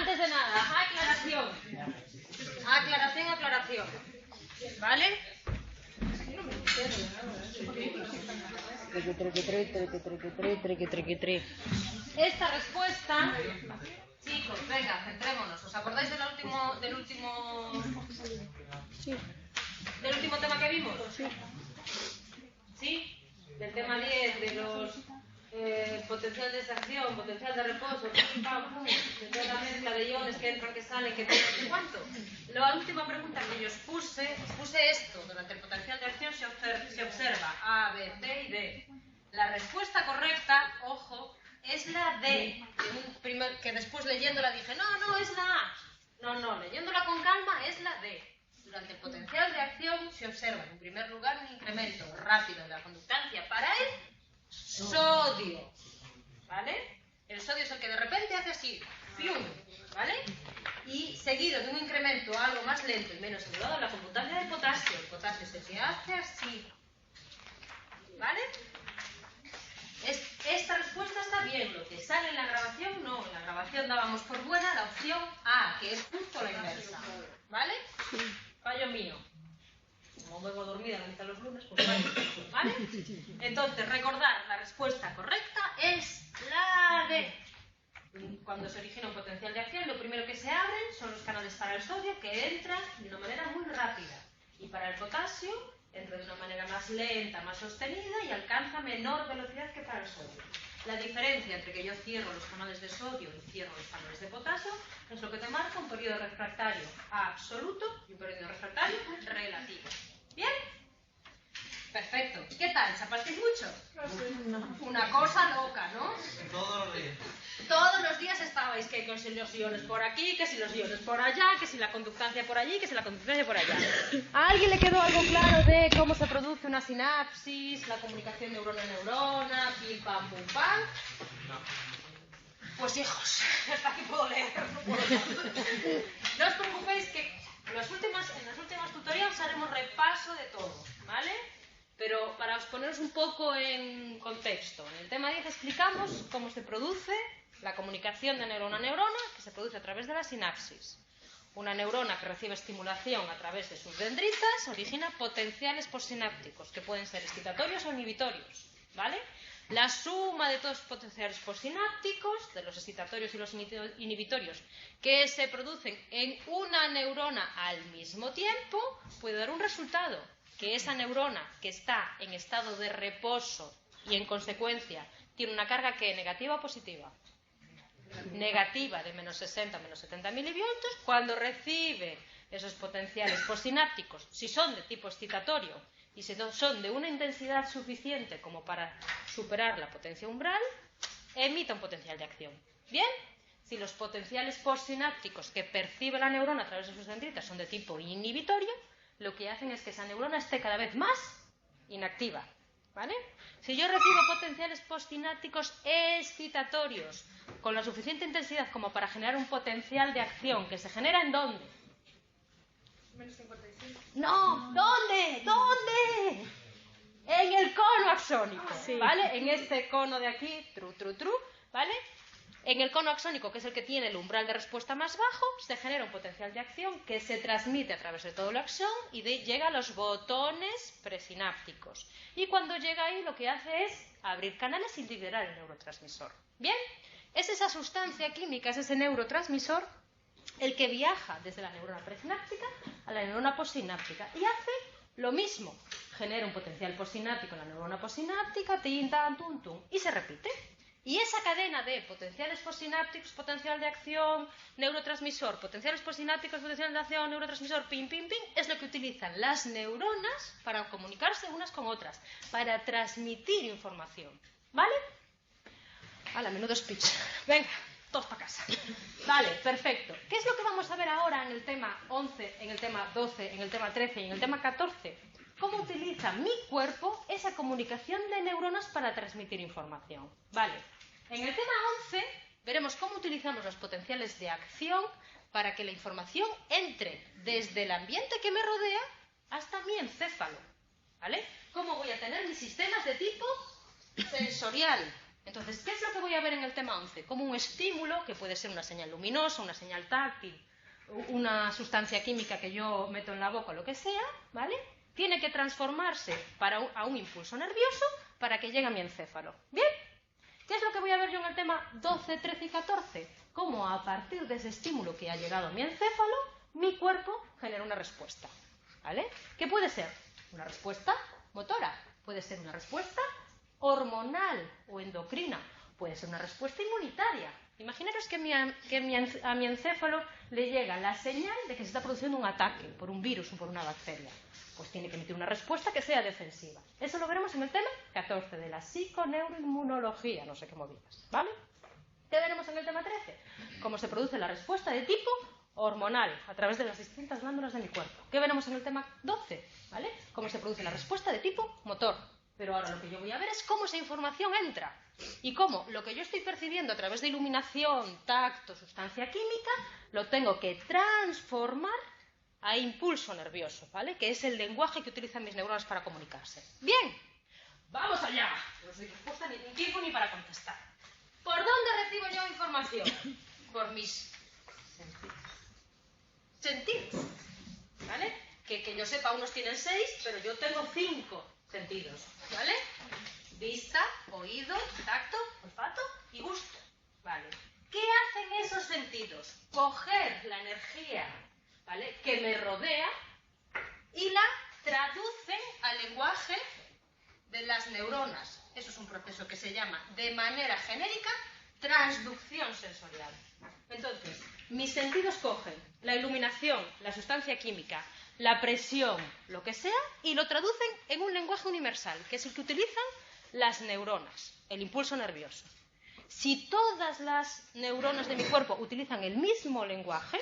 Antes de nada, aclaración. Aclaración. ¿Vale? Esta respuesta, chicos, venga, centrémonos. ¿Os acordáis del último tema que vimos? ¿Sí? Del tema 10, de los potencial de extracción, potencial de reposo, de la mezcla de iones que entran, que salen, que todo, ¿qué cuánto? La última pregunta que yo os puse esto: durante el potencial de acción se observa A, B, C y D. La respuesta correcta, ojo, es la D, que después leyéndola dije, no, es la A. No, leyéndola con calma es la D. Durante el potencial de acción se observa, en primer lugar, un incremento rápido de la conductancia para el sodio, ¿vale? El sodio es el que de repente hace así, ¡fium!, ¿vale? Y seguido de un incremento algo más lento y menos elevado en la conductancia del potasio. El potasio es el que hace así, ¿vale? Esta respuesta está bien. Lo que sale en la grabación, no. En la grabación dábamos por buena la opción A, que es justo la inversa, ¿vale? Fallo mío. Como vengo dormida la mitad de los lunes, pues ¿vale? Entonces, recordar, la respuesta correcta es la D. Cuando se origina un potencial de acción, lo primero que se abren son los canales para el sodio, que entran de una manera muy rápida. Y para el potasio, entra de una manera más lenta, más sostenida y alcanza menor velocidad que para el sodio. La diferencia entre que yo cierro los canales de sodio y cierro los canales de potasio es lo que te marca un periodo refractario absoluto y un periodo refractario relativo. ¿Bien? Perfecto. ¿Qué tal? ¿Chapasteis mucho? No. Una cosa loca, ¿no? Todos los días. Todos los días estabais que si los iones por aquí, que si los iones por allá, que si la conductancia por allí, que si la conductancia por allá. ¿A alguien le quedó algo claro de cómo se produce una sinapsis, la comunicación neurona-neurona, pim, pam, pum, pam? No. Pues hijos, hasta aquí puedo leer, no puedo más. No os preocupéis que en las últimas tutoriales haremos repaso de todo, ¿vale? Pero para os poneros un poco en contexto, en el tema 10 explicamos cómo se produce la comunicación de neurona a neurona, que se produce a través de la sinapsis. Una neurona que recibe estimulación a través de sus dendritas origina potenciales postsinápticos, que pueden ser excitatorios o inhibitorios, ¿vale? La suma de todos los potenciales postsinápticos, de los excitatorios y los inhibitorios, que se producen en una neurona al mismo tiempo, puede dar un resultado, que esa neurona que está en estado de reposo y en consecuencia tiene una carga que negativa o positiva. Negativa, de menos 60 a menos 70 milivoltios, cuando recibe esos potenciales postsinápticos, si son de tipo excitatorio y si son de una intensidad suficiente como para superar la potencia umbral, emite un potencial de acción. ¿Bien? Si los potenciales postsinápticos que percibe la neurona a través de sus dendritas son de tipo inhibitorio, lo que hacen es que esa neurona esté cada vez más inactiva, ¿vale? Si yo recibo potenciales postsinápticos excitatorios con la suficiente intensidad como para generar un potencial de acción, que se genera ¿en dónde? Menos 55. No, ¿dónde? En el cono axónico, ¿vale? En este cono de aquí, ¿vale? En el cono axónico, que es el que tiene el umbral de respuesta más bajo, se genera un potencial de acción que se transmite a través de todo el axón y llega a los botones presinápticos. Y cuando llega ahí, lo que hace es abrir canales y liberar el neurotransmisor. ¿Bien? Es esa sustancia química, es ese neurotransmisor, el que viaja desde la neurona presináptica a la neurona postsináptica y hace lo mismo. Genera un potencial postsináptico en la neurona postsináptica, tin, tan, tum, tum, y se repite. Y esa cadena de potenciales postsinápticos, potencial de acción, neurotransmisor, potenciales postsinápticos, potencial de acción, neurotransmisor, pim, pim, pim, es lo que utilizan las neuronas para comunicarse unas con otras, para transmitir información. ¿Vale? ¡Hala, menudo speech! Venga, todos para casa. Vale, perfecto. ¿Qué es lo que vamos a ver ahora en el tema 11, en el tema 12, en el tema 13 y en el tema 14? ¿Cómo utiliza mi cuerpo esa comunicación de neuronas para transmitir información? Vale. En el tema 11 veremos cómo utilizamos los potenciales de acción para que la información entre desde el ambiente que me rodea hasta mi encéfalo. ¿Vale? ¿Cómo voy a tener mis sistemas de tipo sensorial? Entonces, ¿qué es lo que voy a ver en el tema 11? Como un estímulo, que puede ser una señal luminosa, una señal táctil, una sustancia química que yo meto en la boca o lo que sea, ¿vale? Tiene que transformarse a un impulso nervioso para que llegue a mi encéfalo. ¿Bien? ¿Qué es lo que voy a ver yo en el tema 12, 13 y 14? Cómo a partir de ese estímulo que ha llegado a mi encéfalo, mi cuerpo genera una respuesta. ¿Vale? ¿Qué puede ser? Una respuesta motora, puede ser una respuesta hormonal o endocrina, puede ser una respuesta inmunitaria. Imaginaros que a mi encéfalo le llega la señal de que se está produciendo un ataque por un virus o por una bacteria. Pues tiene que emitir una respuesta que sea defensiva. Eso lo veremos en el tema 14 de la psiconeuroinmunología, no sé qué movidas, ¿vale? ¿Qué veremos en el tema 13? Cómo se produce la respuesta de tipo hormonal a través de las distintas glándulas de mi cuerpo. ¿Qué veremos en el tema 12? ¿Vale? Cómo se produce la respuesta de tipo motor. Pero ahora lo que yo voy a ver es cómo esa información entra y cómo lo que yo estoy percibiendo a través de iluminación, tacto, sustancia química, lo tengo que transformar a impulso nervioso, ¿vale? Que es el lenguaje que utilizan mis neuronas para comunicarse. Bien, vamos allá. No os doy respuesta ni tiempo ni para contestar. ¿Por dónde recibo yo información? Por mis sentidos, ¿vale? Que yo sepa, unos tienen 6, pero yo tengo 5 sentidos, ¿vale? Vista, oído, tacto, olfato y gusto, ¿vale? ¿Qué hacen esos sentidos? Coger la energía, ¿vale?, que me rodea y la traducen al lenguaje de las neuronas. Eso es un proceso que se llama, de manera genérica, transducción sensorial. Entonces, mis sentidos cogen la iluminación, la sustancia química, la presión, lo que sea, y lo traducen en un lenguaje universal, que es el que utilizan las neuronas, el impulso nervioso. Si todas las neuronas de mi cuerpo utilizan el mismo lenguaje,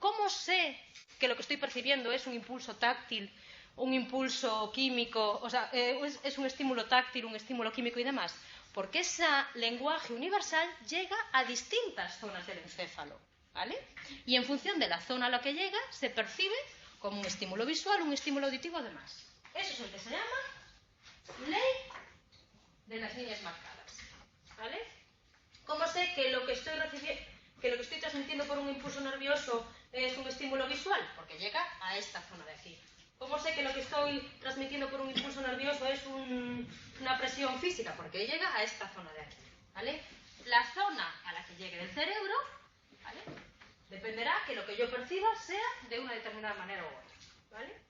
¿cómo sé que lo que estoy percibiendo es un impulso táctil, un impulso químico, o sea, es un estímulo táctil, un estímulo químico y demás? Porque ese lenguaje universal llega a distintas zonas del encéfalo, ¿vale? Y en función de la zona a la que llega, se percibe como un estímulo visual, un estímulo auditivo, además. Eso es el que se llama ley de las líneas marcadas, ¿vale? ¿Cómo sé que lo que estoy transmitiendo por un impulso nervioso es un estímulo visual? Porque llega a esta zona de aquí. ¿Cómo sé que lo que estoy transmitiendo por un impulso nervioso es una presión física? Porque llega a esta zona de aquí, ¿vale? La zona a la que llegue del cerebro, ¿vale?, dependerá que lo que yo perciba sea de una determinada manera u otra, ¿vale?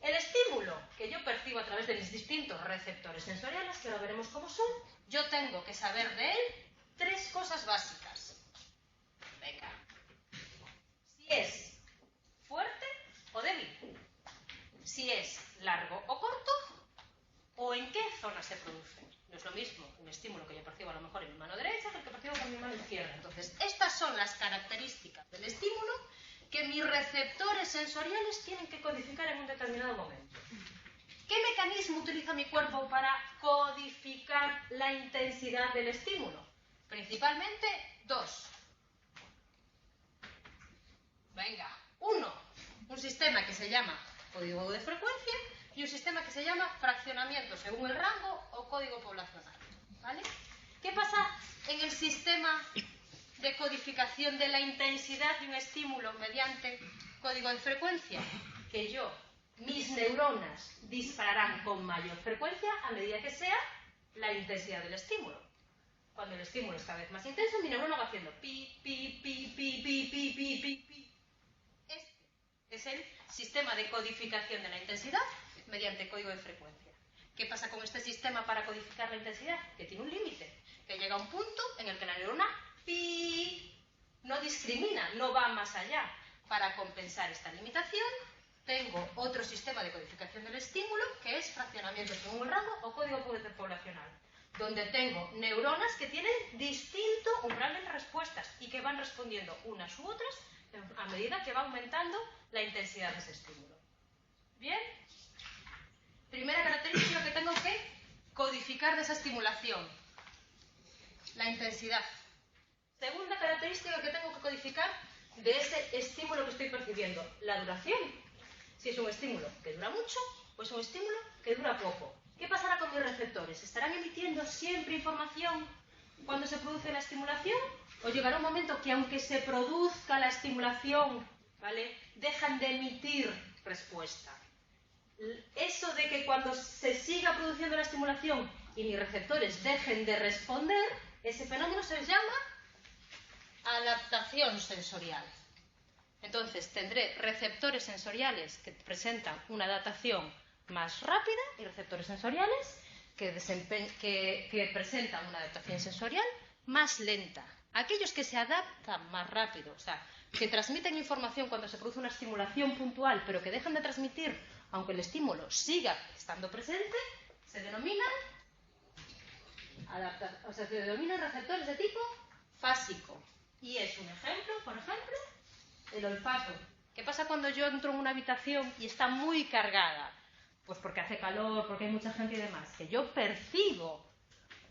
El estímulo que yo percibo a través de mis distintos receptores sensoriales, que ahora veremos cómo son, yo tengo que saber de él 3 cosas básicas. Venga. Si es fuerte o débil. Si es largo o corto, o en qué zona se produce. No es lo mismo un estímulo que yo percibo a lo mejor en mi mano derecha que el que percibo con mi mano izquierda. Entonces, estas son las características del estímulo que mis receptores sensoriales tienen que codificar en un determinado momento. ¿Qué mecanismo utiliza mi cuerpo para codificar la intensidad del estímulo? Principalmente 2. Venga, 1, un sistema que se llama código de frecuencia y un sistema que se llama fraccionamiento según el rango o código poblacional, ¿vale? ¿Qué pasa en el sistema de codificación de la intensidad de un estímulo mediante código de frecuencia? Que mis neuronas dispararán con mayor frecuencia a medida que sea la intensidad del estímulo. Cuando el estímulo es cada vez más intenso, mi neurona va haciendo pi, pi, pi, pi, pi, pi, pi, pi, pi. Este es el sistema de codificación de la intensidad mediante código de frecuencia. ¿Qué pasa con este sistema para codificar la intensidad? Que tiene un límite, que llega a un punto en el que la neurona pi no discrimina, no va más allá. Para compensar esta limitación, tengo otro sistema de codificación del estímulo, que es fraccionamiento según el rango o código poblacional, donde tengo neuronas que tienen distinto umbral de respuestas y que van respondiendo unas u otras a medida que va aumentando la intensidad de ese estímulo. ¿Bien? Primera característica que tengo que codificar de esa estimulación, la intensidad. Segunda característica que tengo que codificar de ese estímulo que estoy percibiendo, la duración. Si es un estímulo que dura mucho o es un estímulo que dura poco. ¿Qué pasará con mis receptores? ¿Estarán emitiendo siempre información cuando se produce la estimulación? ¿O llegará un momento que aunque se produzca la estimulación, ¿vale?, dejan de emitir respuesta? Eso de que cuando se siga produciendo la estimulación y mis receptores dejen de responder, ese fenómeno se llama adaptación sensorial. Entonces tendré receptores sensoriales que presentan una adaptación más rápida y receptores sensoriales que presentan una adaptación sensorial más lenta. Aquellos que se adaptan más rápido, o sea, que transmiten información cuando se produce una estimulación puntual, pero que dejan de transmitir aunque el estímulo siga estando presente, se denominan receptores de tipo fásico. Y es un ejemplo, por ejemplo, el olfato. ¿Qué pasa cuando yo entro en una habitación y está muy cargada? Pues porque hace calor, porque hay mucha gente y demás. Que yo percibo,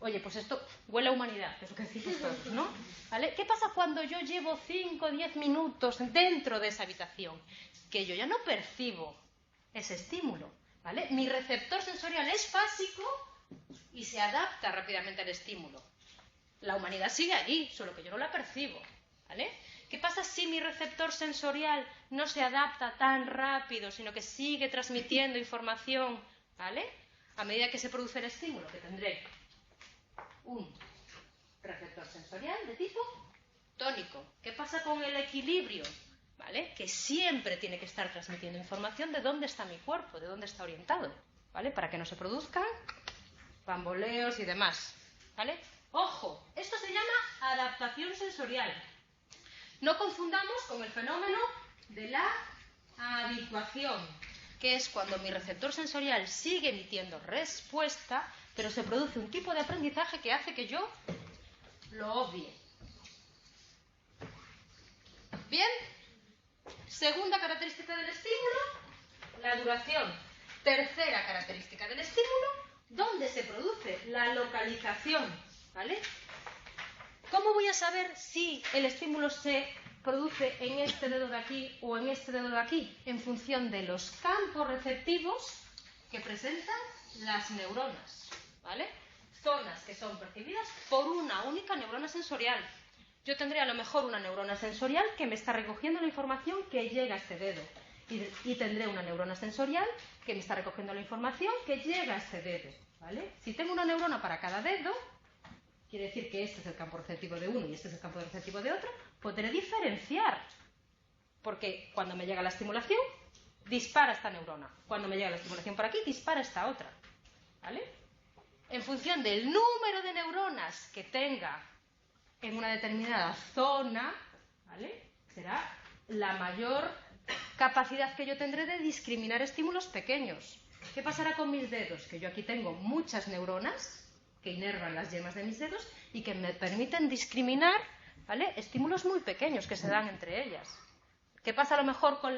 oye, pues esto huele a humanidad, que es lo que decimos todos, ¿no? ¿Vale? ¿Qué pasa cuando yo llevo 5 o 10 minutos dentro de esa habitación? Que yo ya no percibo ese estímulo, ¿vale? Mi receptor sensorial es fásico y se adapta rápidamente al estímulo. La humanidad sigue allí, solo que yo no la percibo, ¿vale? ¿Qué pasa si mi receptor sensorial no se adapta tan rápido, sino que sigue transmitiendo información, ¿vale?, a medida que se produce el estímulo? Que tendré un receptor sensorial de tipo tónico. ¿Qué pasa con el equilibrio? ¿Vale? Que siempre tiene que estar transmitiendo información de dónde está mi cuerpo, de dónde está orientado, ¿vale? Para que no se produzcan bamboleos y demás, ¿vale? ¡Ojo! Esto se llama adaptación sensorial. No confundamos con el fenómeno de la habituación, que es cuando mi receptor sensorial sigue emitiendo respuesta, pero se produce un tipo de aprendizaje que hace que yo lo obvie. ¿Bien? Segunda característica del estímulo, la duración. Tercera característica del estímulo, ¿dónde se produce? La localización, ¿vale? ¿Cómo voy a saber si el estímulo se produce en este dedo de aquí o en este dedo de aquí? En función de los campos receptivos que presentan las neuronas, ¿vale? Zonas que son percibidas por una única neurona sensorial. Yo tendré a lo mejor una neurona sensorial que me está recogiendo la información que llega a este dedo. Y tendré una neurona sensorial que me está recogiendo la información que llega a este dedo, ¿vale? Si tengo una neurona para cada dedo, quiere decir que este es el campo receptivo de uno y este es el campo receptivo de otro, podré diferenciar. Porque cuando me llega la estimulación, dispara esta neurona. Cuando me llega la estimulación por aquí, dispara esta otra, ¿vale? En función del número de neuronas que tenga en una determinada zona, ¿vale?, será la mayor capacidad que yo tendré de discriminar estímulos pequeños. ¿Qué pasará con mis dedos? Que yo aquí tengo muchas neuronas que inervan las yemas de mis dedos y que me permiten discriminar, ¿vale?, estímulos muy pequeños que se dan entre ellas. ¿Qué pasa a lo mejor con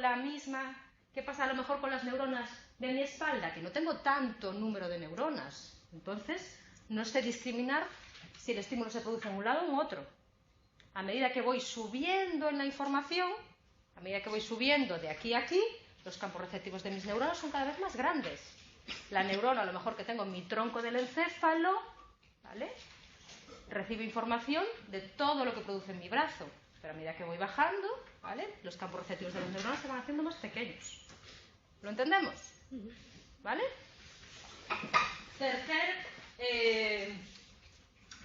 ¿Qué pasa a lo mejor con las neuronas de mi espalda? Que no tengo tanto número de neuronas. Entonces, no sé discriminar si el estímulo se produce en un lado o en otro. A medida que voy subiendo en la información, a medida que voy subiendo de aquí a aquí, los campos receptivos de mis neuronas son cada vez más grandes. La neurona, a lo mejor que tengo en mi tronco del encéfalo, ¿vale?, recibe información de todo lo que produce en mi brazo. Pero a medida que voy bajando, ¿vale?, los campos receptivos de las neuronas se van haciendo más pequeños. ¿Lo entendemos? ¿Vale?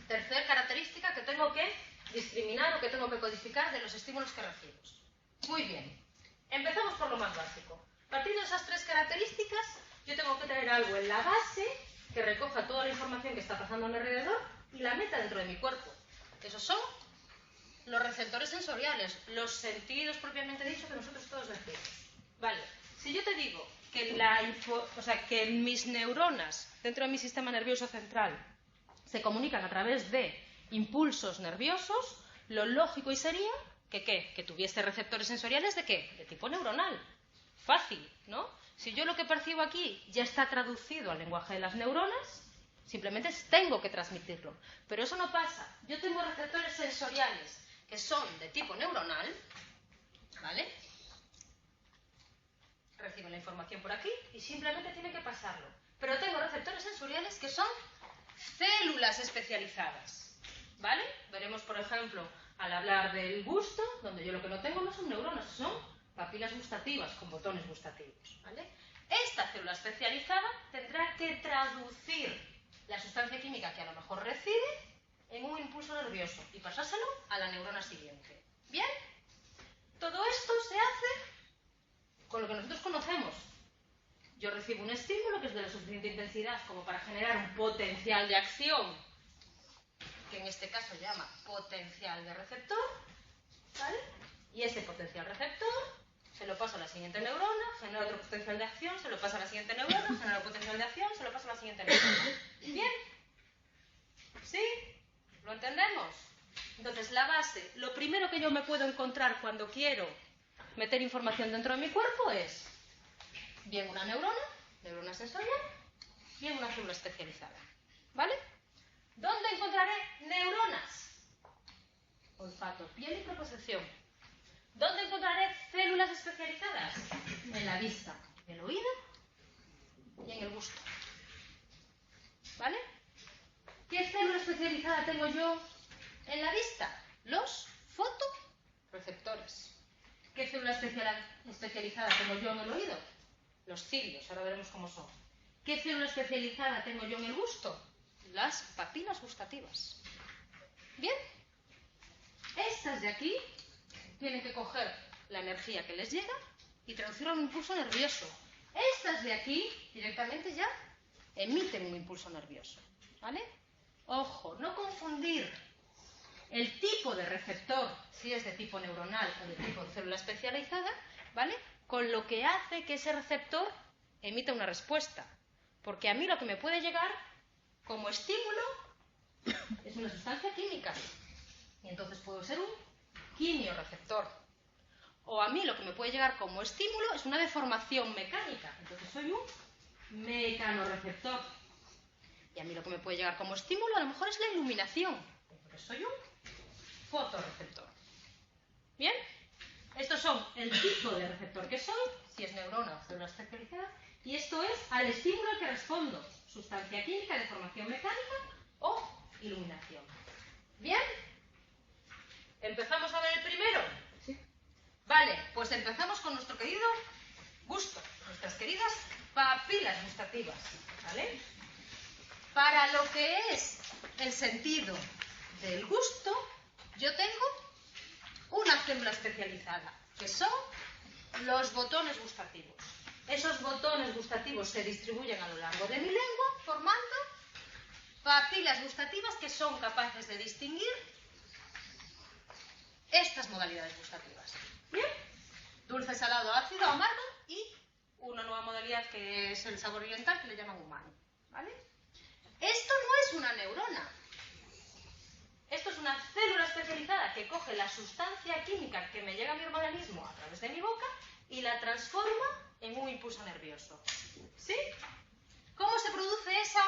Tercer característica que tengo que discriminar o que tengo que codificar de los estímulos que recibo. Muy bien. Empezamos por lo más básico. Partiendo de esas tres características, yo tengo que tener algo en la base que recoja toda la información que está pasando a mi alrededor y la meta dentro de mi cuerpo. Esos son los receptores sensoriales, los sentidos propiamente dicho que nosotros todos decimos. Vale. Si yo te digo que que mis neuronas dentro de mi sistema nervioso central se comunican a través de impulsos nerviosos, lo lógico y sería que tuviese receptores sensoriales ¿de qué? De tipo neuronal. Fácil, ¿no? Si yo lo que percibo aquí ya está traducido al lenguaje de las neuronas, simplemente tengo que transmitirlo. Pero eso no pasa. Yo tengo receptores sensoriales que son de tipo neuronal, ¿vale? Reciben la información por aquí y simplemente tienen que pasarlo. Pero tengo receptores sensoriales que son células especializadas, ¿vale? Veremos, por ejemplo, al hablar del gusto, donde yo lo que no tengo no son neuronas, son papilas gustativas con botones gustativos, ¿vale? Esta célula especializada tendrá que traducir la sustancia química que a lo mejor recibe en un impulso nervioso y pasárselo a la neurona siguiente. ¿Bien? Todo esto se hace con lo que nosotros conocemos. Yo recibo un estímulo que es de la suficiente intensidad como para generar un potencial de acción, que en este caso se llama potencial de receptor, ¿vale? Y ese potencial receptor se lo paso a la siguiente neurona, genera otro potencial de acción, se lo pasa a la siguiente neurona, genera otro potencial de acción, se lo pasa a la siguiente neurona. ¿Bien? ¿Sí? ¿Lo entendemos? Entonces, la base, lo primero que yo me puedo encontrar cuando quiero meter información dentro de mi cuerpo es bien una neurona sensorial, bien una célula especializada. ¿Vale? ¿Dónde encontraré neuronas? Olfato, piel y propiocepción. ¿Dónde encontraré células especializadas? En la vista, en el oído y en el gusto. ¿Vale? ¿Qué célula especializada tengo yo en la vista? Los fotorreceptores. ¿Qué célula especializada tengo yo en el oído? Los cilios, ahora veremos cómo son. ¿Qué célula especializada tengo yo en el gusto? Las papilas gustativas. ¿Bien? Estas de aquí tienen que coger la energía que les llega y traducirla a un impulso nervioso. Estas de aquí directamente ya emiten un impulso nervioso. ¿Vale? Ojo, no confundir el tipo de receptor, si es de tipo neuronal o de tipo de célula especializada, ¿vale?, con lo que hace que ese receptor emita una respuesta. Porque a mí lo que me puede llegar como estímulo es una sustancia química. Y entonces puedo ser un quimioreceptor. O a mí lo que me puede llegar como estímulo es una deformación mecánica. Entonces soy un mecanoreceptor. Y a mí lo que me puede llegar como estímulo a lo mejor es la iluminación. Entonces soy un fotorreceptor. ¿Bien? Estos son el tipo de receptor que soy, si es neurona o célula especializada, y esto es al estímulo al que respondo. Sustancia química, deformación mecánica o iluminación. ¿Bien? ¿Empezamos a ver el primero? Sí. Vale, pues empezamos con nuestro querido gusto, nuestras queridas papilas gustativas, ¿vale? Para lo que es el sentido del gusto, yo tengo una célula especializada, que son los botones gustativos. Esos botones gustativos se distribuyen a lo largo de mi lengua, formando papilas gustativas que son capaces de distinguir estas modalidades gustativas. ¿Bien? Dulce, salado, ácido, amargo y una nueva modalidad que es el sabor oriental, que le llaman umami. ¿Vale? Esto no es una neurona. Esto es una célula especializada que coge la sustancia química que me llega a mi organismo a través de mi boca y la transforma en un impulso nervioso. ¿Sí? ¿Cómo se produce esa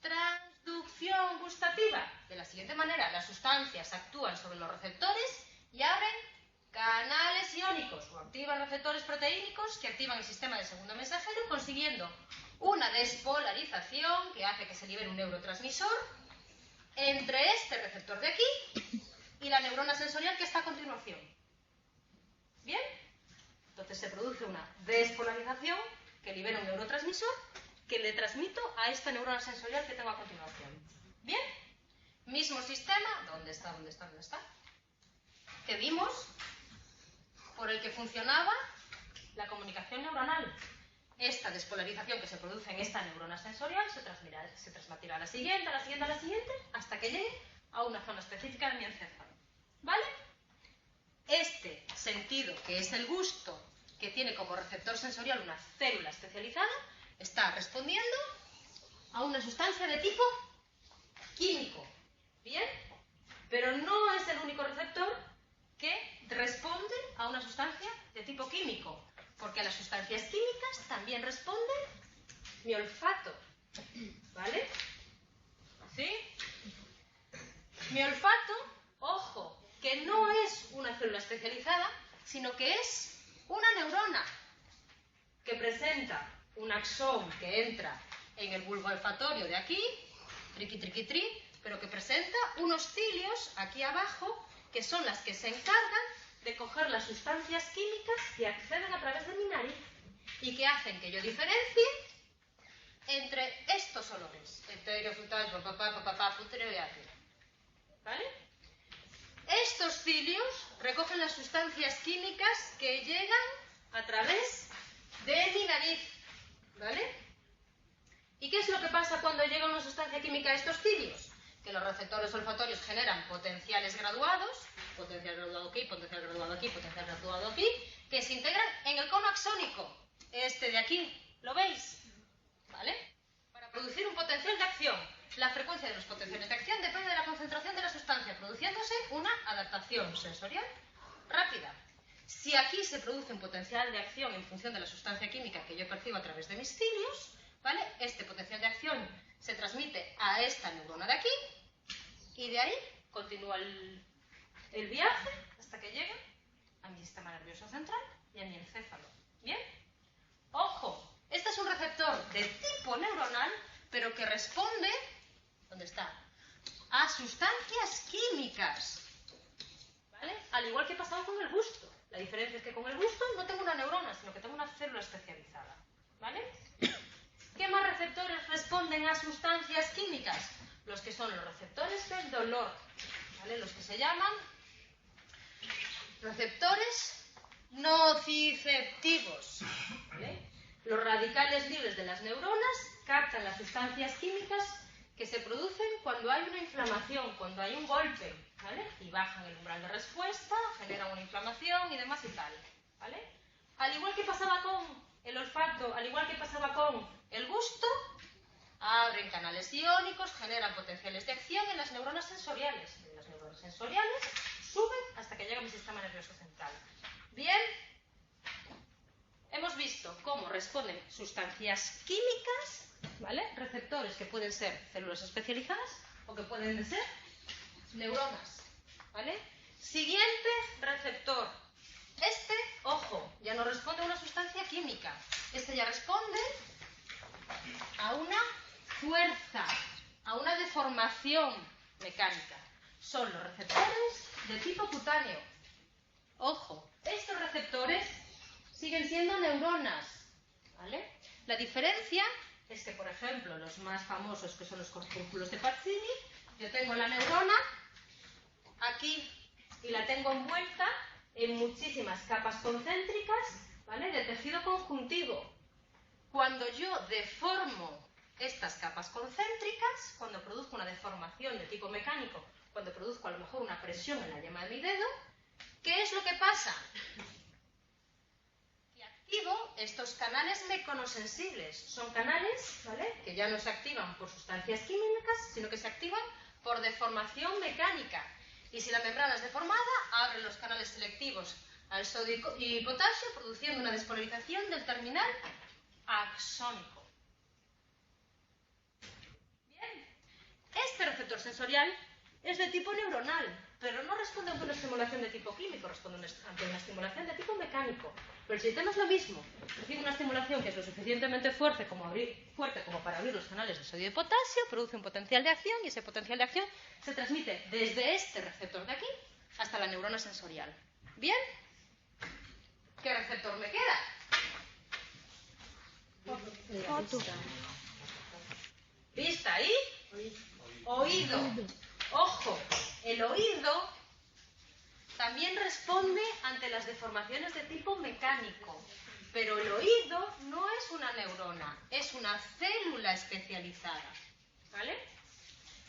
transducción gustativa? De la siguiente manera, las sustancias actúan sobre los receptores y abren canales iónicos o activan receptores proteínicos que activan el sistema de segundo mensajero, consiguiendo una despolarización que hace que se libere un neurotransmisor entre este receptor de aquí y la neurona sensorial que está a continuación. ¿Bien? Entonces se produce una despolarización que libera un neurotransmisor que le transmito a esta neurona sensorial que tengo a continuación. ¿Bien? Mismo sistema, ¿dónde está? Que vimos, por el que funcionaba la comunicación neuronal. Esta despolarización que se produce en esta neurona sensorial se transmitirá a la siguiente, hasta que llegue a una zona específica de mi encéfalo. ¿Vale? Este sentido, que es el gusto, que tiene como receptor sensorial una célula especializada, está respondiendo a una sustancia de tipo químico. ¿Bien? Pero no es el único receptor que responde a una sustancia de tipo químico. Porque a las sustancias químicas también responde mi olfato. ¿Vale? ¿Sí? Mi olfato, ojo, que no es una célula especializada, sino que es una neurona que presenta un axón que entra en el bulbo olfatorio de aquí, triqui, triqui, tri, pero que presenta unos cilios aquí abajo, que son las que se encargan de coger las sustancias químicas que acceden a través de mi nariz y que hacen que yo diferencie entre estos olores, etéreo, frutal, papá, putreo y ácido. ¿Vale? Estos cilios recogen las sustancias químicas que llegan a través de mi nariz. ¿Vale? ¿Y qué es lo que pasa cuando llega una sustancia química a estos cilios? Que los receptores olfatorios generan potenciales graduados, potencial graduado aquí, potencial graduado aquí, potencial graduado aquí, que se integran en el cono axónico, este de aquí, ¿lo veis? ¿Vale? Para producir un potencial de acción. La frecuencia de los potenciales de acción depende de la concentración de la sustancia, produciéndose una adaptación sensorial rápida. Si aquí se produce un potencial de acción en función de la sustancia química que yo percibo a través de mis cilios, ¿vale? Este potencial de acción se transmite a esta neurona de aquí y de ahí continúa el viaje hasta que llega a mi sistema nervioso central y a mi encéfalo. ¿Bien? Ojo, este es un receptor de tipo neuronal, pero que responde, ¿dónde está?, a sustancias químicas. ¿Vale? Al igual que pasaba con el gusto. La diferencia es que con el gusto no tengo una neurona, sino que tengo una célula especializada. ¿Vale? ¿Qué más receptores responden a sustancias químicas? Los que son los receptores del dolor, ¿vale? Los que se llaman receptores nociceptivos, ¿vale? Los radicales libres de las neuronas captan las sustancias químicas que se producen cuando hay una inflamación, cuando hay un golpe, ¿vale? Y bajan el umbral de respuesta, generan una inflamación y demás y tal, ¿vale? Al igual que pasaba con el olfato, al igual que pasaba con el gusto, abren canales iónicos, generan potenciales de acción en las neuronas sensoriales. Y las neuronas sensoriales suben hasta que llega a mi sistema nervioso central. Bien, hemos visto cómo responden sustancias químicas, ¿vale? Receptores que pueden ser células especializadas o que pueden ser neuronas, ¿vale? Siguiente receptor. Este, ojo, ya no responde a una sustancia química. Este ya responde a una fuerza, a una deformación mecánica. Son los receptores de tipo cutáneo. Ojo, estos receptores siguen siendo neuronas, ¿vale? La diferencia es que, por ejemplo, los más famosos, que son los corpúsculos de Pacini, yo tengo la neurona aquí y la tengo envuelta en muchísimas capas concéntricas, ¿vale?, de tejido conjuntivo. Cuando yo deformo estas capas concéntricas, cuando produzco una deformación de tipo mecánico, cuando produzco a lo mejor una presión en la yema de mi dedo, ¿qué es lo que pasa? Que activo estos canales meconosensibles. Son canales, ¿vale?, que ya no se activan por sustancias químicas, sino que se activan por deformación mecánica. Y si la membrana es deformada, abren los canales selectivos al sodio y potasio, produciendo una despolarización del terminal axónico. Bien, este receptor sensorial es de tipo neuronal, pero no responde ante una estimulación de tipo químico, responde ante una estimulación de tipo mecánico. Pero el sistema es lo mismo, recibe una estimulación que es lo suficientemente fuerte como para abrir los canales de sodio y potasio, produce un potencial de acción y ese potencial de acción se transmite desde este receptor de aquí hasta la neurona sensorial. ¿Bien? ¿Qué receptor me queda? Vista y oído. Ojo, el oído también responde ante las deformaciones de tipo mecánico, pero el oído no es una neurona, es una célula especializada, ¿vale?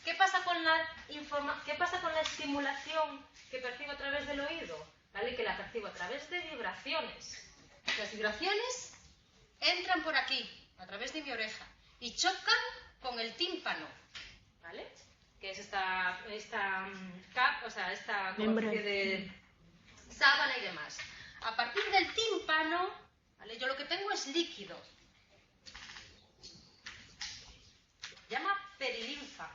¿Qué pasa con la estimulación que percibo a través del oído? ¿Vale? Que la percibo a través de vibraciones. Las vibraciones entran por aquí, a través de mi oreja, y chocan con el tímpano, ¿vale?, que es esta como especie de sábana y demás. A partir del tímpano, ¿vale?, yo lo que tengo es líquido. Se llama perilinfa,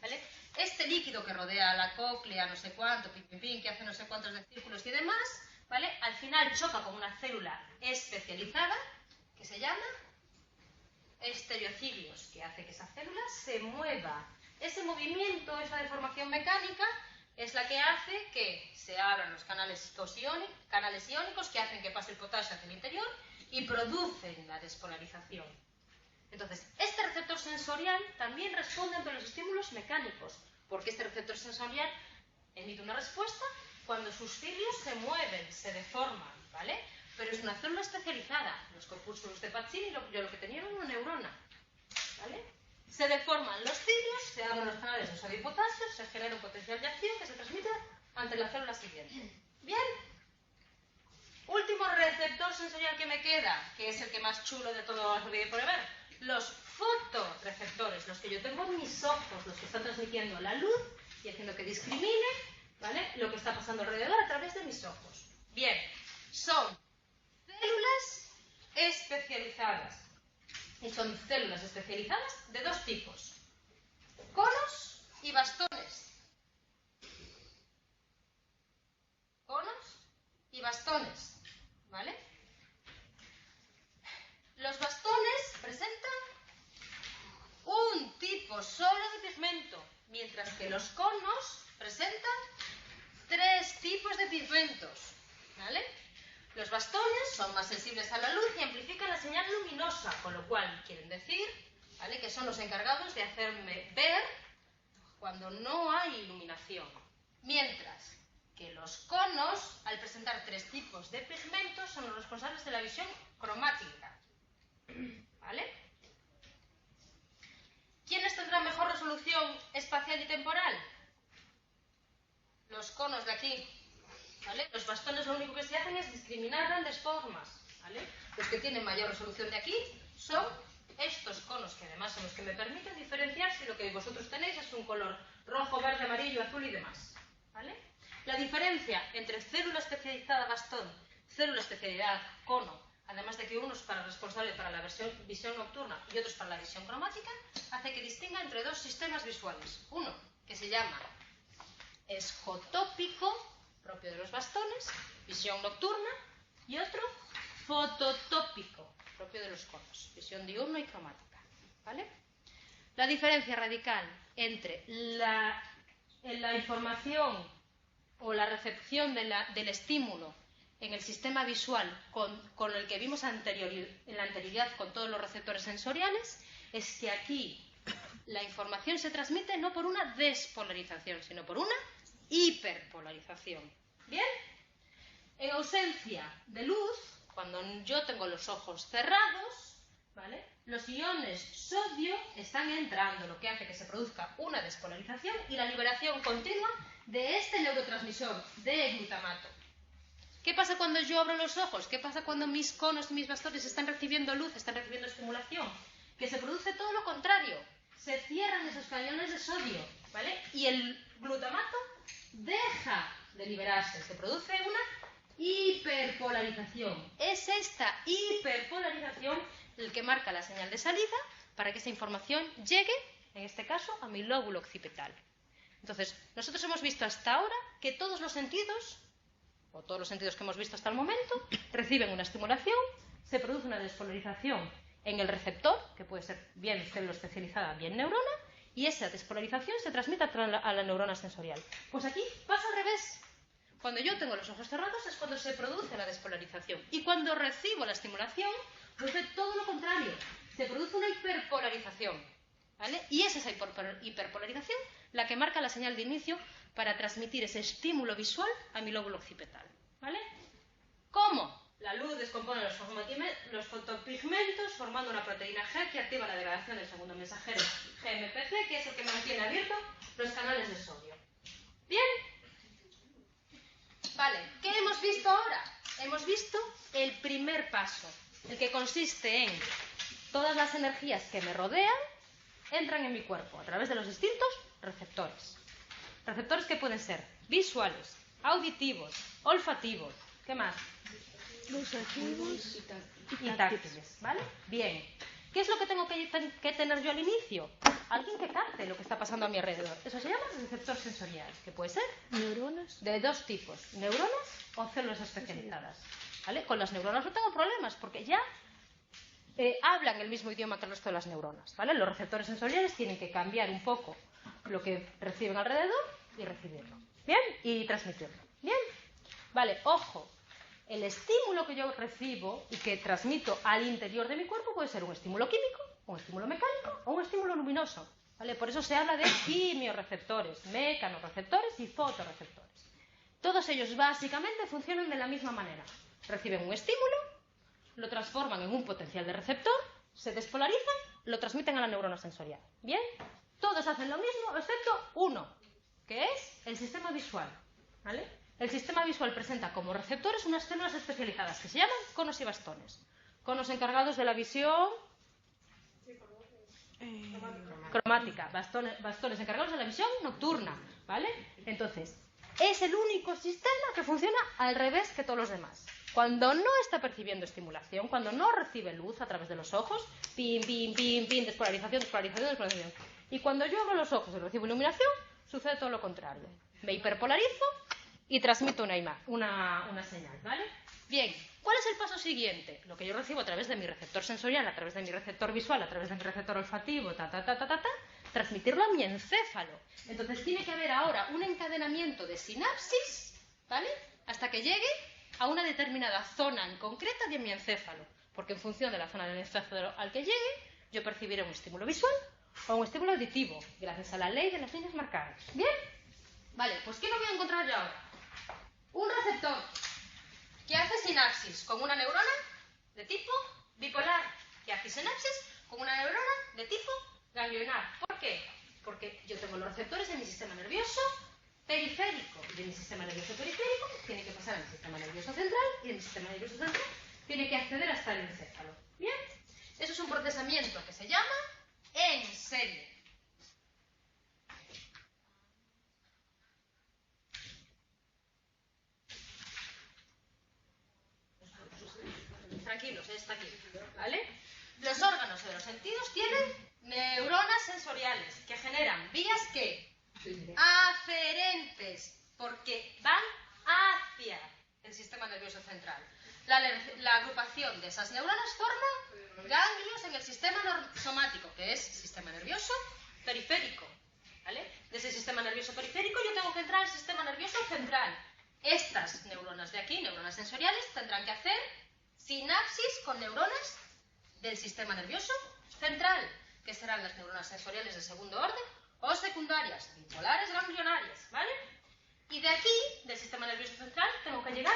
¿vale? Este líquido que rodea la cóclea, no sé cuánto, que hace no sé cuántos de círculos y demás, ¿vale?, al final choca con una célula especializada que se llama estereocilios, que hace que esa célula se mueva. Ese movimiento, esa deformación mecánica, es la que hace que se abran los canales iónicos que hacen que pase el potasio hacia el interior y producen la despolarización. Entonces, este receptor sensorial también responde ante los estímulos mecánicos, porque este receptor sensorial emite una respuesta cuando sus cilios se mueven, se deforman, ¿vale? Pero es una célula especializada. Los corpúsculos de Pacini, yo lo que tenía era una neurona, ¿vale? Se deforman los cilios, se abren los canales de sodio y potasio, se genera un potencial de acción que se transmite ante la célula siguiente. Bien. Último receptor sensorial que me queda, que es el que más chulo de todo lo que voy a poder ver. Los fotorreceptores, los que yo tengo en mis ojos, los que están transmitiendo la luz y haciendo que discrimine, ¿vale?, lo que está pasando alrededor a través de mis ojos. Bien, son células especializadas. Y son células especializadas de dos tipos: conos y bastones. Conos y bastones, ¿vale? Los bastones presentan un tipo solo de pigmento, mientras que los conos presentan 3 tipos de pigmentos, ¿vale? Los bastones son más sensibles a la luz y amplifican la señal luminosa, con lo cual quieren decir, ¿vale?, que son los encargados de hacerme ver cuando no hay iluminación. Mientras que los conos, al presentar 3 tipos de pigmentos, son los responsables de la visión cromática, ¿vale? ¿Quiénes tendrán mejor resolución espacial y temporal? Los conos de aquí, ¿vale? Los bastones lo único que se hacen es discriminar grandes formas, ¿vale? Los que tienen mayor resolución de aquí son estos conos, que además son los que me permiten diferenciar si lo que vosotros tenéis es un color rojo, verde, amarillo, azul y demás, ¿vale? La diferencia entre célula especializada bastón, célula especialidad cono, además de que uno es responsable para la visión nocturna y otros para la visión cromática, hace que distinga entre 2 sistemas visuales. Uno que se llama escotópico, propio de los bastones, visión nocturna, y otro fototópico, propio de los conos, visión diurna y cromática, ¿vale? La diferencia radical entre la información o la recepción del estímulo en el sistema visual con el que vimos en la anterioridad con todos los receptores sensoriales es que aquí la información se transmite no por una despolarización, sino por una hiperpolarización. ¿Bien? En ausencia de luz, cuando yo tengo los ojos cerrados, ¿vale?, los iones sodio están entrando, lo que hace que se produzca una despolarización y la liberación continua de este neurotransmisor de glutamato. ¿Qué pasa cuando yo abro los ojos? ¿Qué pasa cuando mis conos y mis bastones están recibiendo luz, están recibiendo estimulación? Que se produce todo lo contrario. Se cierran esos cañones de sodio, ¿vale? Y el glutamato deja de liberarse. Se produce una hiperpolarización. Es esta hiperpolarización el que marca la señal de salida para que esa información llegue, en este caso, a mi lóbulo occipital. Entonces, nosotros hemos visto hasta ahora que todos los sentidos, o todos los sentidos que hemos visto hasta el momento, reciben una estimulación, se produce una despolarización en el receptor, que puede ser bien célula especializada, bien neurona, y esa despolarización se transmite a la neurona sensorial. Pues aquí pasa al revés. Cuando yo tengo los ojos cerrados es cuando se produce la despolarización. Y cuando recibo la estimulación, produce todo lo contrario. Se produce una hiperpolarización, ¿vale? Y es esa hiperpolarización la que marca la señal de inicio para transmitir ese estímulo visual a mi lóbulo occipital, ¿vale? ¿Cómo? La luz descompone los fotopigmentos formando una proteína G que activa la degradación del segundo mensajero GMPG, que es el que mantiene abiertos los canales de sodio. ¿Bien? Vale, ¿qué hemos visto ahora? Hemos visto el primer paso, el que consiste en todas las energías que me rodean entran en mi cuerpo a través de los distintos receptores. Receptores que pueden ser visuales, auditivos, olfativos, ¿qué más? Gustativos Y táctiles, ¿vale? Bien. ¿Qué es lo que tengo que tener yo al inicio? Alguien que capte lo que está pasando a mi alrededor. Eso se llama receptor sensorial, que puede ser neuronas de 2 tipos, neuronas o células especializadas, ¿vale? Con las neuronas no tengo problemas, porque ya hablan el mismo idioma que el resto de las neuronas, ¿vale? Los receptores sensoriales tienen que cambiar un poco lo que reciben alrededor y recibirlo, ¿bien? Y transmitirlo, ¿bien? Vale, ojo, el estímulo que yo recibo y que transmito al interior de mi cuerpo puede ser un estímulo químico, un estímulo mecánico o un estímulo luminoso, ¿vale? Por eso se habla de quimioreceptores, mecanorreceptores y fotorreceptores. Todos ellos básicamente funcionan de la misma manera. Reciben un estímulo, lo transforman en un potencial de receptor, se despolarizan, lo transmiten a la neurona sensorial. ¿Bien? Todos hacen lo mismo, excepto uno, que es el sistema visual. ¿Vale? El sistema visual presenta como receptores unas células especializadas que se llaman conos y bastones. Conos encargados de la visión cromática, bastones encargados de la visión nocturna. ¿Vale? Entonces, es el único sistema que funciona al revés que todos los demás. Cuando no está percibiendo estimulación, cuando no recibe luz a través de los ojos, pim, pim, pim, pim, despolarización, despolarización, despolarización. Y cuando yo abro los ojos y recibo iluminación, sucede todo lo contrario. Me hiperpolarizo y transmito una señal, ¿vale? Bien, ¿cuál es el paso siguiente? Lo que yo recibo a través de mi receptor sensorial, a través de mi receptor visual, a través de mi receptor olfativo, transmitirlo a mi encéfalo. Entonces tiene que haber ahora un encadenamiento de sinapsis, ¿vale? Hasta que llegue a una determinada zona en concreta de mi encéfalo, porque en función de la zona del encéfalo al que llegue, yo percibiré un estímulo visual o un estímulo auditivo, gracias a la ley de las líneas marcadas. ¿Bien? Vale, pues ¿qué me voy a encontrar yo ahora? Un receptor que hace sinapsis con una neurona de tipo bipolar, que hace sinapsis con una neurona de tipo ganglionar. ¿Por qué? Porque yo tengo los receptores en mi sistema nervioso periférico, y de mi sistema nervioso periférico tiene que pasar al sistema nervioso central, y de mi sistema nervioso central tiene que acceder hasta el encéfalo. ¿Bien? Eso es un procesamiento que se llama en serie. Tranquilos, está aquí, ¿vale? Los órganos de los sentidos tienen neuronas sensoriales que generan vías que aferentes, porque van hacia el sistema nervioso central. La agrupación de esas neuronas forma ganglios en el sistema somático, que es sistema nervioso periférico. ¿Vale? De ese sistema nervioso periférico yo tengo que entrar al sistema nervioso central. Estas neuronas de aquí, neuronas sensoriales, tendrán que hacer sinapsis con neuronas del sistema nervioso central, que serán las neuronas sensoriales de segundo orden o secundarias, bipolares, ganglionarias, ¿vale? Y de aquí, del sistema nervioso central, tengo que llegar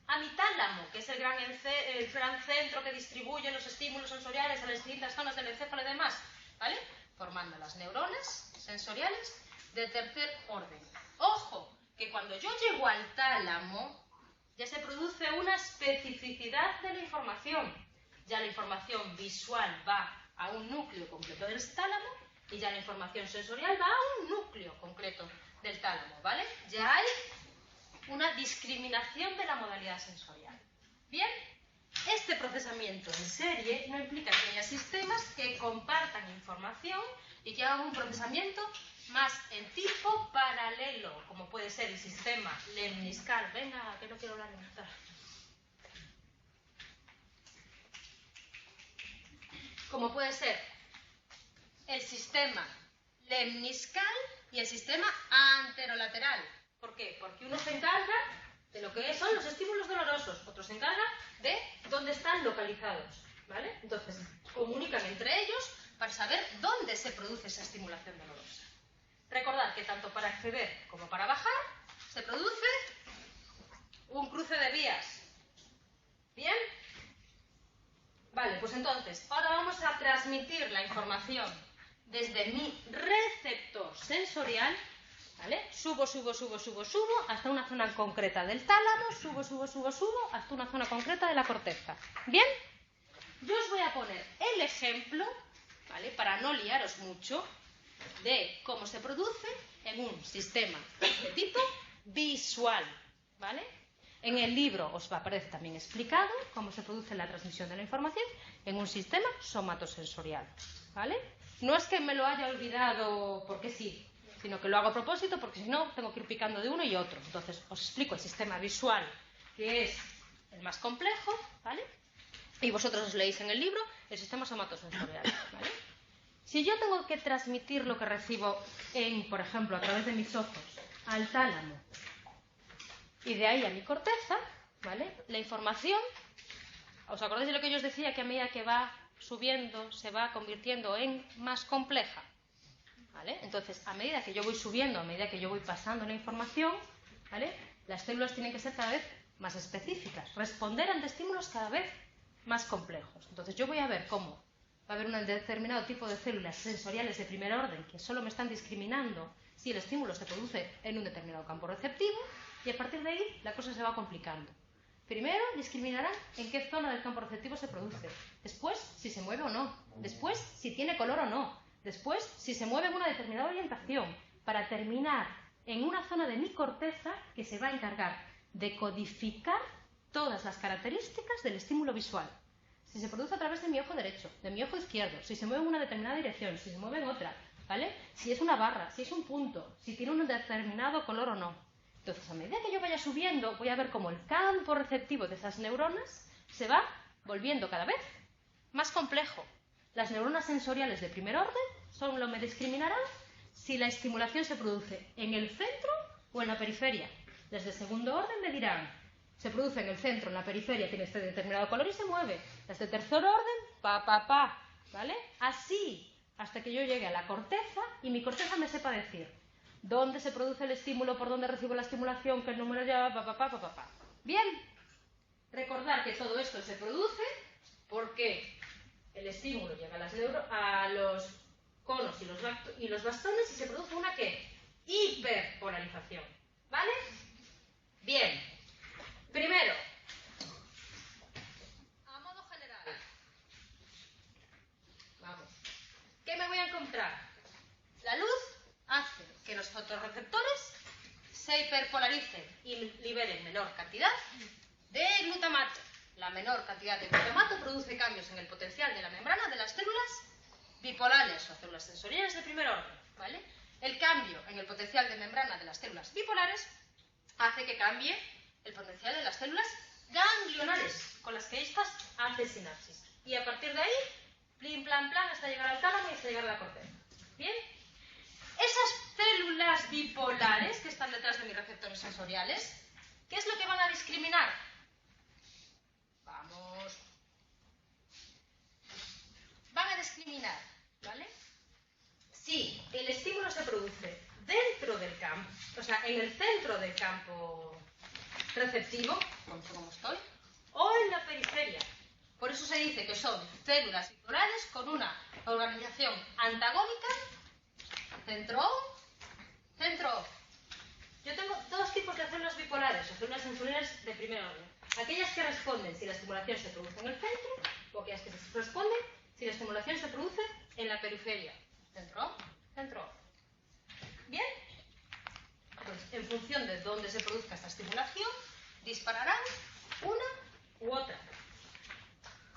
a mi tálamo, que es el gran centro que distribuye los estímulos sensoriales a las distintas zonas del encéfalo y demás, ¿vale? Formando las neuronas sensoriales de tercer orden. Ojo, que cuando yo llego al tálamo, ya se produce una especificidad de la información. Ya la información visual va a un núcleo completo del tálamo y ya la información sensorial va a un núcleo concreto del tálamo, ¿vale? Ya hay una discriminación de la modalidad sensorial. Bien, este procesamiento en serie no implica que haya sistemas que compartan información y que hagan un procesamiento más en tipo paralelo, como puede ser el sistema lemniscal. Venga, que no quiero hablar de nada. Como puede ser el sistema lemniscal y el sistema anterolateral. ¿Por qué? Porque uno se encarga de lo que son los estímulos dolorosos, otro se encarga de dónde están localizados, ¿vale? Entonces, comunican entre ellos para saber dónde se produce esa estimulación dolorosa. Recordad que tanto para acceder como para bajar se produce un cruce de vías. ¿Bien? Vale, pues entonces, ahora vamos a transmitir la información desde mi receptor sensorial, ¿vale? Subo hasta una zona concreta del tálamo, subo hasta una zona concreta de la corteza. ¿Bien? Yo os voy a poner el ejemplo, ¿vale? Para no liaros mucho, de cómo se produce en un sistema de tipo visual, ¿vale? En el libro os va a aparecer también explicado cómo se produce la transmisión de la información en un sistema somatosensorial, ¿vale? No es que me lo haya olvidado porque sí, sino que lo hago a propósito porque si no tengo que ir picando de uno y otro. Entonces os explico el sistema visual, que es el más complejo, ¿vale? y vosotros os leéis en el libro el sistema somatosensorial, ¿vale? Si yo tengo que transmitir lo que recibo por ejemplo, a través de mis ojos, al tálamo y de ahí a mi corteza, ¿vale? La información, ¿os acordáis de lo que yo os decía? Que a medida que va subiendo, se va convirtiendo en más compleja, ¿vale? Entonces, a medida que yo voy subiendo, a medida que yo voy pasando la información, ¿vale? Las células tienen que ser cada vez más específicas, responder ante estímulos cada vez más complejos. Entonces, yo voy a ver cómo va a haber un determinado tipo de células sensoriales de primer orden que solo me están discriminando si el estímulo se produce en un determinado campo receptivo, y a partir de ahí la cosa se va complicando. Primero discriminarán en qué zona del campo receptivo se produce, después si se mueve o no, después si tiene color o no, después si se mueve en una determinada orientación, para terminar en una zona de mi corteza que se va a encargar de codificar todas las características del estímulo visual. Si se produce a través de mi ojo derecho, de mi ojo izquierdo, si se mueve en una determinada dirección, si se mueve en otra, ¿vale? Si es una barra, si es un punto, si tiene un determinado color o no. Entonces, a medida que yo vaya subiendo, voy a ver cómo el campo receptivo de esas neuronas se va volviendo cada vez más complejo. Las neuronas sensoriales de primer orden solo me discriminarán si la estimulación se produce en el centro o en la periferia. Las de segundo orden me dirán, se produce en el centro, en la periferia, tiene este determinado color y se mueve. Las de tercer orden, ¿vale? Así, hasta que yo llegue a la corteza y mi corteza me sepa decir dónde se produce el estímulo, por dónde recibo la estimulación, qué número lleva, Bien, recordar que todo esto se produce porque el estímulo llega a los conos y los bastones y se produce una ¿qué? Hiperpolarización, ¿vale? Bien, primero, a modo general, vamos, ¿qué me voy a encontrar? La luz hace que los fotorreceptores se hiperpolaricen y liberen menor cantidad de glutamato. La menor cantidad de glutamato produce cambios en el potencial de la membrana de las células bipolares o células sensoriales de primer orden, ¿vale? El cambio en el potencial de membrana de las células bipolares hace que cambie el potencial de las células ganglionares, con las que estas hacen sinapsis. Y a partir de ahí, plim, plan, plan, hasta llegar al tálamo y hasta llegar a la corteza. ¿Bien? Esas células bipolares que están detrás de mis receptores sensoriales, ¿qué es lo que van a discriminar? Vamos. Van a discriminar, ¿vale? Si el estímulo se produce dentro del campo, o sea, en el centro del campo receptivo, como estoy, o en la periferia. Por eso se dice que son células bipolares con una organización antagónica, centro-off. Yo tengo dos tipos de células bipolares, o células sensoriales de primer orden. Aquellas que responden si la estimulación se produce en el centro, o aquellas que responden si la estimulación se produce en la periferia. Centro-off. ¿Bien? Entonces, en función de dónde se produzca esta estimulación, dispararán una u otra.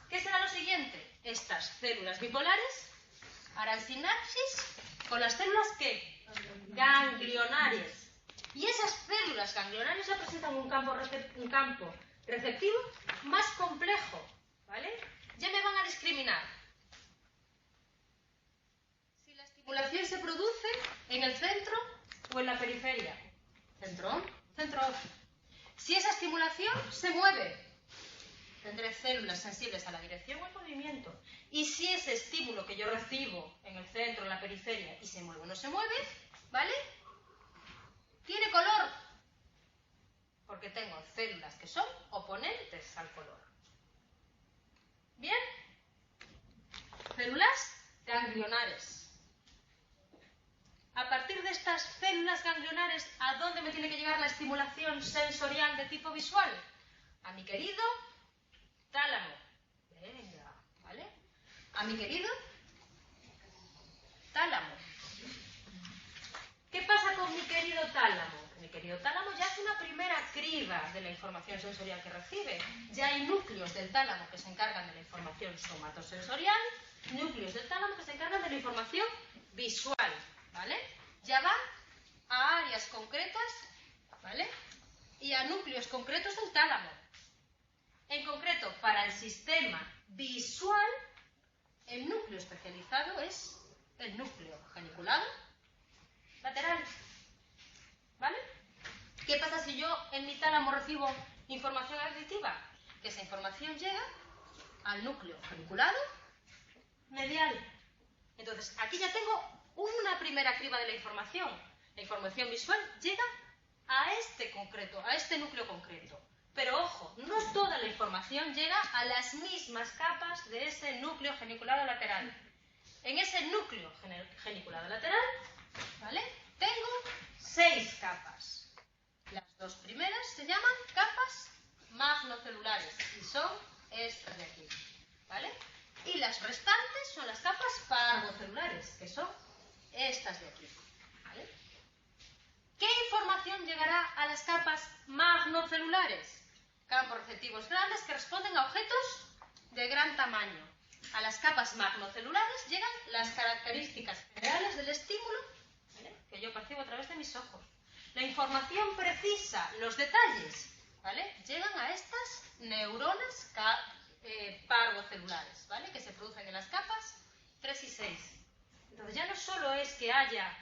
¿Qué será lo siguiente? Estas células bipolares harán sinapsis con las células ¿qué? Ganglionares. Y esas células ganglionares representan un campo receptivo más complejo, ¿vale? Ya me van a discriminar si la estimulación se produce en el centro o en la periferia. Centro. Si esa estimulación se mueve, tendré células sensibles a la dirección o al movimiento. Y si ese estímulo que yo recibo en el centro, en la periferia, y se mueve o no se mueve, ¿vale? Tiene color, porque tengo células que son oponentes al color. ¿Bien? Células ganglionares. A partir de estas células ganglionares, ¿a dónde me tiene que llegar la estimulación sensorial de tipo visual? A mi querido tálamo. Venga, ¿vale? A mi querido tálamo. ¿Qué pasa con mi querido tálamo? Mi querido tálamo ya hace una primera criba de la información sensorial que recibe. Ya hay núcleos del tálamo que se encargan de la información somatosensorial, núcleos del tálamo que se encargan de la información visual, ¿vale? Ya va a áreas concretas, ¿vale? Y a núcleos concretos del tálamo. En concreto, para el sistema visual, el núcleo especializado es el núcleo geniculado lateral. ¿Vale? ¿Qué pasa si yo en mi tálamo recibo información auditiva? Que esa información llega al núcleo geniculado medial. Entonces, aquí ya tengo una primera criba de la información. La información visual llega a este núcleo concreto. Pero ojo, no toda la información llega a las mismas capas de ese núcleo geniculado lateral. En ese núcleo geniculado lateral, ¿vale?, tengo 6 capas. Las 2 primeras se llaman capas magnocelulares y son estas de aquí, ¿vale? Y las restantes son las capas parvocelulares, que son estas de aquí, ¿vale? ¿Qué información llegará a las capas magnocelulares? Campos receptivos grandes que responden a objetos de gran tamaño. A las capas magnocelulares llegan las características generales del estímulo, ¿vale?, que yo percibo a través de mis ojos. La información precisa, los detalles, ¿vale?, llegan a estas neuronas parvocelulares, ¿vale?, que se producen en las capas 3 y 6. Entonces ya no solo es que haya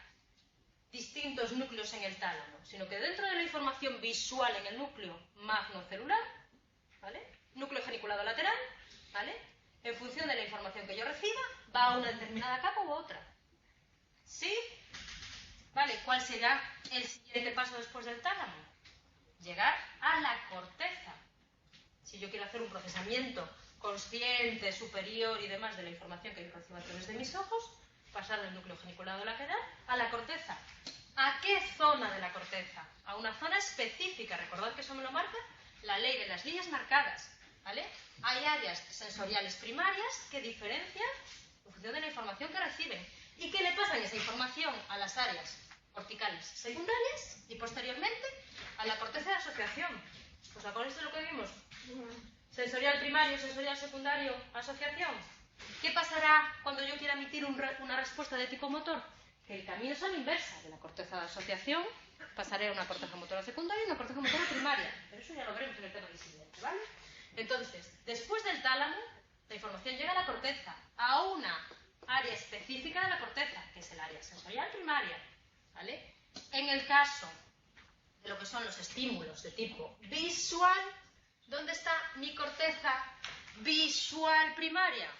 distintos núcleos en el tálamo, sino que dentro de la información visual en el núcleo magnocelular, ¿vale?, núcleo geniculado lateral, ¿vale?, en función de la información que yo reciba, va a una determinada capa u otra. ¿Sí? ¿Vale? ¿Cuál será el siguiente paso después del tálamo? Llegar a la corteza. Si yo quiero hacer un procesamiento consciente, superior y demás de la información que yo recibo a través de mis ojos, pasar del núcleo geniculado lateral a la corteza. ¿A qué zona de la corteza? A una zona específica. Recordad que eso me lo marca la ley de las líneas marcadas, ¿vale? Hay áreas sensoriales primarias que diferencian en función de la información que reciben. ¿Y qué le pasan esa información a las áreas corticales secundarias y posteriormente a la corteza de asociación? ¿Os acordáis de lo que vimos? Sensorial primario, sensorial secundario, asociación. ¿Qué pasará cuando yo quiera emitir una respuesta de tipo motor? Que el camino es a la inversa. De la corteza de asociación pasaré a una corteza motora secundaria y una corteza motora primaria. Pero eso ya lo veremos en el tema visibilidad, ¿vale? Entonces, después del tálamo, la información llega a la corteza, a una área específica de la corteza, que es el área sensorial primaria, ¿vale? En el caso de lo que son los estímulos de tipo visual, ¿dónde está mi corteza visual primaria?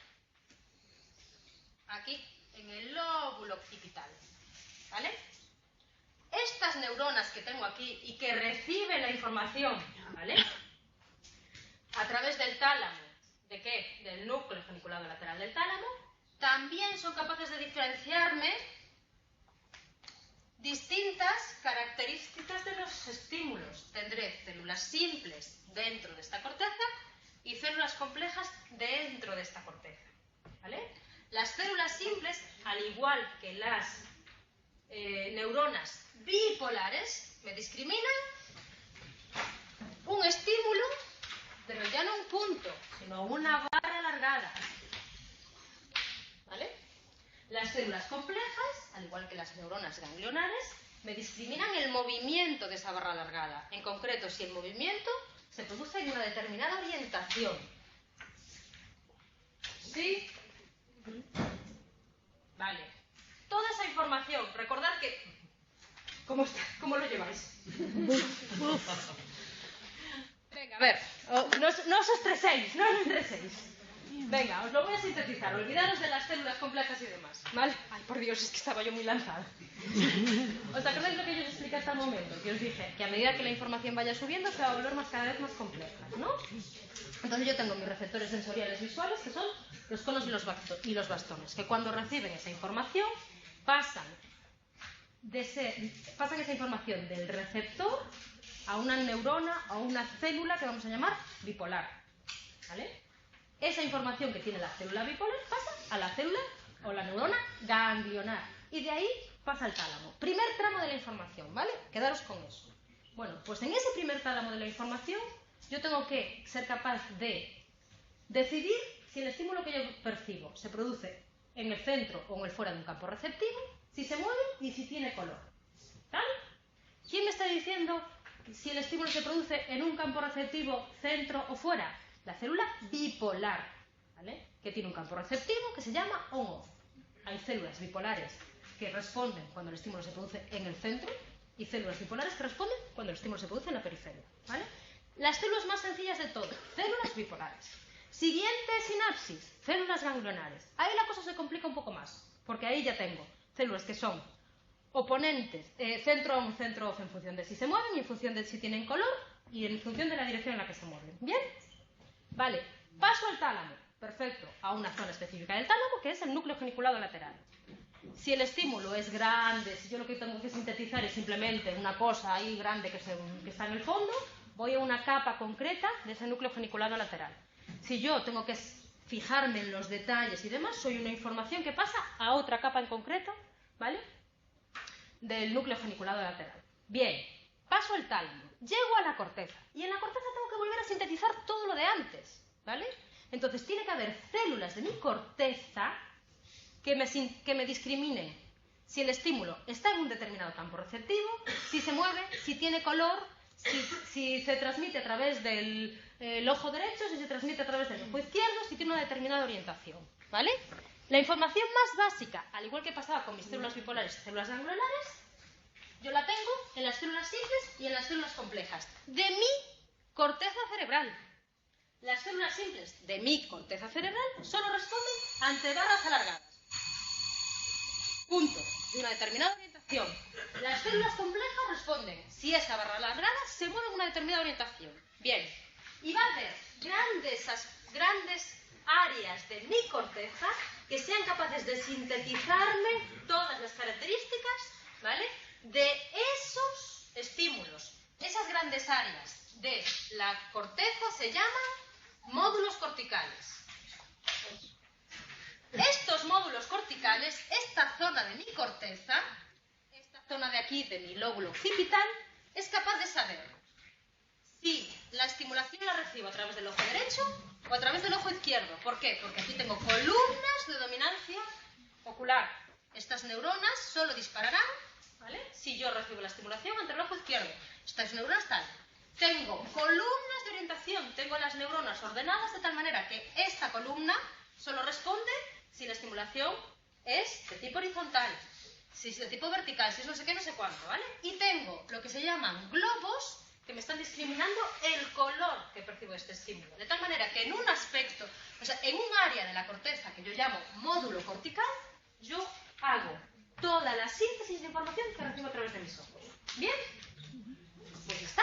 Aquí, en el lóbulo occipital, ¿vale? Estas neuronas que tengo aquí y que reciben la información, ¿vale?, a través del tálamo, ¿de qué? Del núcleo geniculado lateral del tálamo, también son capaces de diferenciarme distintas características de los estímulos. Tendré células simples dentro de esta corteza y células complejas dentro de esta corteza, ¿vale? Las células simples, al igual que las neuronas bipolares, me discriminan un estímulo, pero ya no un punto, sino una barra alargada, ¿vale? Las células complejas, al igual que las neuronas ganglionares, me discriminan el movimiento de esa barra alargada. En concreto, si el movimiento se produce en una determinada orientación. ¿Sí? Vale. Toda esa información, recordad que... ¿Cómo lo lleváis? Venga, a ver, no os estreséis, no os estreséis. Venga, os lo voy a sintetizar, olvidaros de las células complejas y demás, ¿vale? Ay, por Dios, es que estaba yo muy lanzada. ¿Os acordáis lo que yo os expliqué hasta el momento? Que os dije que a medida que la información vaya subiendo se va a volver cada vez más compleja, ¿no? Entonces yo tengo mis receptores sensoriales visuales, que son los conos y los bastones, que cuando reciben esa información pasan esa información del receptor a una neurona o a una célula que vamos a llamar bipolar, ¿vale? Esa información que tiene la célula bipolar pasa a la célula o la neurona ganglionar y de ahí pasa al tálamo. Primer tramo de la información, ¿vale? Quedaros con eso. Bueno, pues en ese primer tálamo de la información yo tengo que ser capaz de decidir si el estímulo que yo percibo se produce en el centro o en el fuera de un campo receptivo, si se mueve y si tiene color, ¿vale? ¿Quién me está diciendo si el estímulo se produce en un campo receptivo, centro o fuera? La célula bipolar, ¿vale? Que tiene un campo receptivo que se llama on-off. Hay células bipolares que responden cuando el estímulo se produce en el centro y células bipolares que responden cuando el estímulo se produce en la periferia, ¿vale? Las células más sencillas de todo, células bipolares. Siguiente sinapsis, células ganglionares. Ahí la cosa se complica un poco más, porque ahí ya tengo células que son oponentes, centro-on, centro-off en función de si se mueven y en función de si tienen color y en función de la dirección en la que se mueven. ¿Bien? Vale, paso al tálamo. Perfecto, a una zona específica del tálamo que es el núcleo geniculado lateral. Si el estímulo es grande, si yo lo que tengo que sintetizar es simplemente una cosa ahí grande que está en el fondo, voy a una capa concreta de ese núcleo geniculado lateral. Si yo tengo que fijarme en los detalles y demás, soy una información que pasa a otra capa en concreto, ¿vale? Del núcleo geniculado lateral. Bien, paso al tálamo, llego a la corteza y en la corteza tengo que volver a sintetizar todo lo de antes, ¿vale? Entonces tiene que haber células de mi corteza que me discriminen si el estímulo está en un determinado campo receptivo, si se mueve, si tiene color, si se transmite a través del ojo derecho, si se transmite a través del ojo izquierdo, si tiene una determinada orientación, ¿vale? La información más básica, al igual que pasaba con mis células bipolares y células ganglionares, yo la tengo en las células simples y en las células complejas de mi corteza cerebral. Las células simples de mi corteza cerebral solo responden ante barras alargadas. Punto. De una determinada orientación. Las células complejas responden si esa barra alargada se mueve en una determinada orientación. Bien. Y va a haber grandes áreas de mi corteza que sean capaces de sintetizarme todas las características, ¿vale?, de esos estímulos. Esas grandes áreas de la corteza se llaman módulos corticales. Estos módulos corticales, esta zona de mi corteza, esta zona de aquí de mi lóbulo occipital, es capaz de saber si la estimulación la recibo a través del ojo derecho o a través del ojo izquierdo. ¿Por qué? Porque aquí tengo columnas de dominancia ocular. Estas neuronas solo dispararán, ¿vale?, si yo recibo la estimulación ante el ojo izquierdo. Estas neuronas tal. Tengo columnas de orientación, tengo las neuronas ordenadas de tal manera que esta columna solo responde si la estimulación es de tipo horizontal, si es de tipo vertical, si es no sé qué, no sé cuánto, ¿vale? Y tengo lo que se llaman globos que me están discriminando el color que percibo de este estímulo. De tal manera que en un aspecto, o sea, en un área de la corteza que yo llamo módulo cortical, yo hago toda la síntesis de información que recibo a través de mis ojos. ¿Bien? Pues ya está.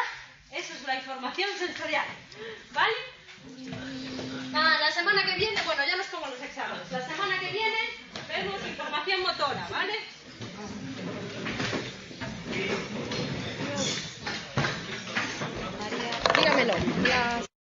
Eso es la información sensorial, ¿vale? La semana que viene, bueno, ya nos pongo los exámenes. La semana que viene vemos información motora, ¿vale? Dígamelo.